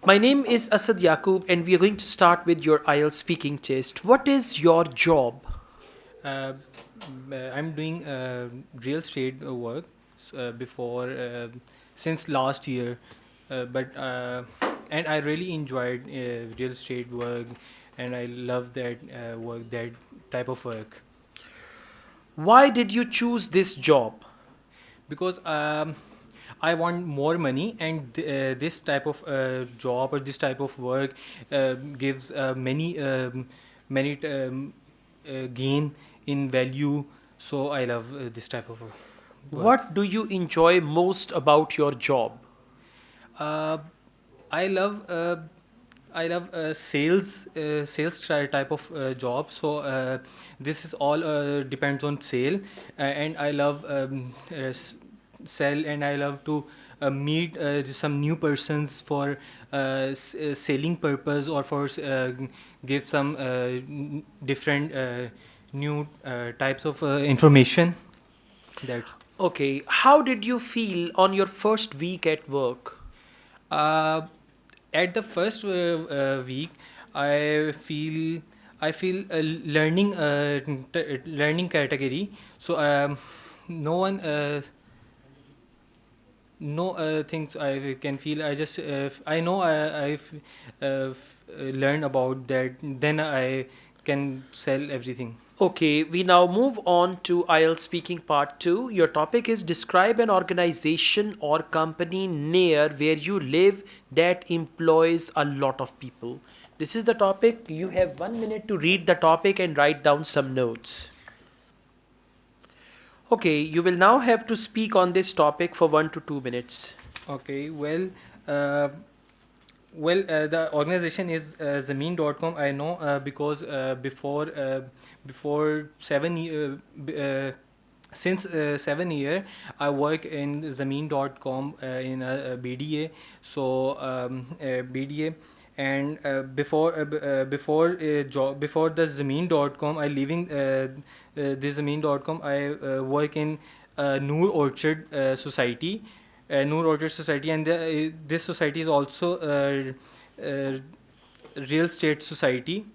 My name is Asad Yaqub, and we are going to start with your IELTS speaking test. What is your job? Uh, I'm doing real estate work before since last year, but and I really enjoyed real estate work, and I love that work, that type of work, Why did you choose this job? because I want more money, and this type of job or this type of work gives many gain in value. So I love this type of work. What do you enjoy most about your job? Uh, I love sales type of job. So this is all depends on sale, and I love sell, and I love to meet some new persons for selling purpose, or for give some different new types of information. That Okay, how did you feel on your first week at work? uh, at the first week, I feel I feel learning category. So no one no things I can feel. I just I know learn about that. Then I can sell everything. Okay, we now move on to IELTS speaking part 2. Your topic is describe an organization or company near where you live that employs a lot of people. This is the topic. You have 1 minute to read the topic and write down some notes. Okay, you will now have to speak on this topic for 1 to 2 minutes. Okay, uh, the organization is Zameen.com. I know because before since 7 year, I work in Zameen.com in a BDA. So BDA, and before the Zameen.com, I living this Zameen.com. I work in Noor Orchard Society, and this society is also uh, real estate society,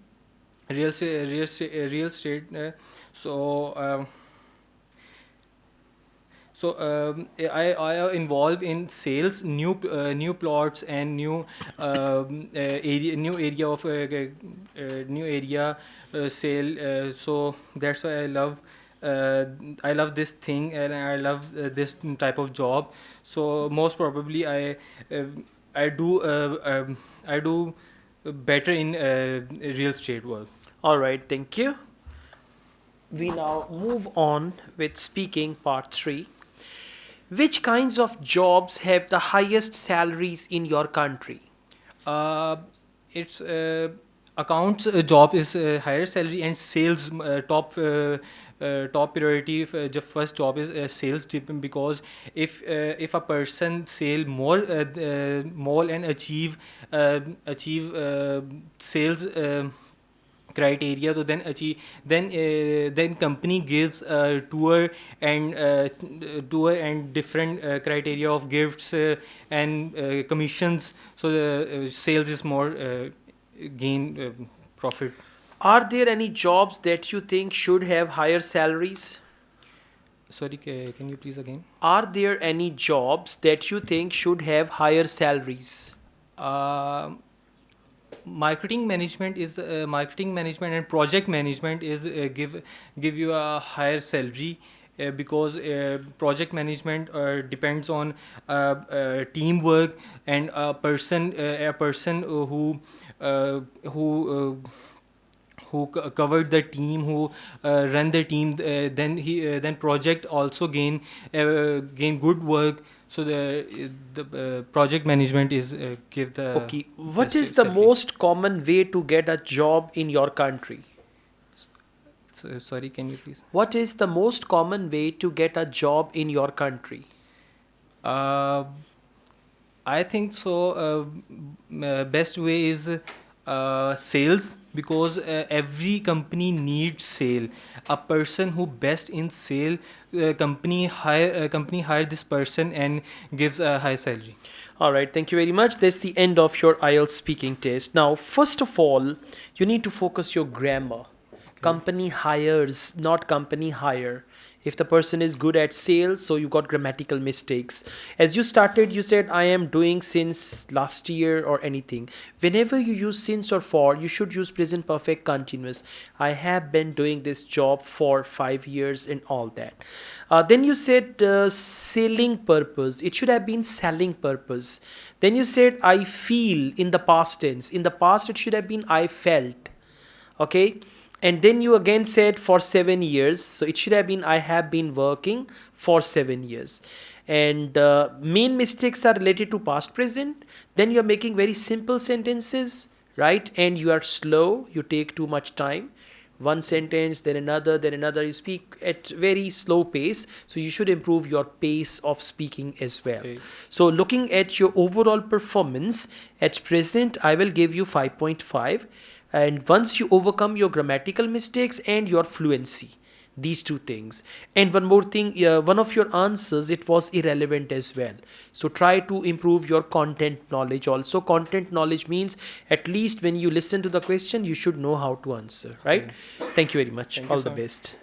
real estate. So. I am involved in sales, new plots, and new area of new area sale. So that's why I love this thing, and I love this type of job. So most probably uh, I do I do better in real estate work. All right, thank you. We now move on with speaking part 3. Which kinds of jobs have the highest salaries in your country? Uh, it's accounts job is higher salary, and sales top priority. The first job is sales tip, because if a person sell more and achieve sales criteria, so then company gives tour and different criteria of gifts and commissions. So the sales is more gain profit. Are there any jobs that you think should have higher salaries? Sorry, can you please again? Are there any jobs that you think should have higher salaries? uh, Marketing management and project management is give you a higher salary, because project management depends on teamwork, and a person uh, who covered the team, who run the team. Then project also gain good work. So the project management is give the Okay, what best is the salary. most common way to get a job in your country? So, sorry, can you please? What is the most common way to get a job in your country? Uh, I think so. Best way is sales. because every company needs sale. A person who best in sale, company hire this person and gives a high salary. All right, thank you very much. That's the end of your IELTS speaking test. Now, first of all, you need to focus your grammar. Company hires, not company hire. If the person is good at sales, so you got grammatical mistakes. As you started, you said, I am doing since last year or anything. Whenever you use since or for, you should use present perfect continuous. I have been doing this job for 5 years and all that. Then you said selling purpose. It should have been selling purpose. Then you said I feel in the past tense. In the past, it should have been I felt. Okay. And then you again said for 7 years. So it should have been I have been working for 7 years. And main mistakes are related to past present. Then you are making very simple sentences, right? And you are slow. You take too much time. One sentence, then another, then another. You speak at very slow pace. So you should improve your pace of speaking as well. Okay. So looking at your overall performance, at present, I will give you 5.5. And once you overcome your grammatical mistakes and your fluency, these two things. And one more thing, one of your answers, it was irrelevant as well. So try to improve your content knowledge also. Content knowledge means at least when you listen to the question, you should know how to answer, right? Thank you very much. Thank you, All the sir. best.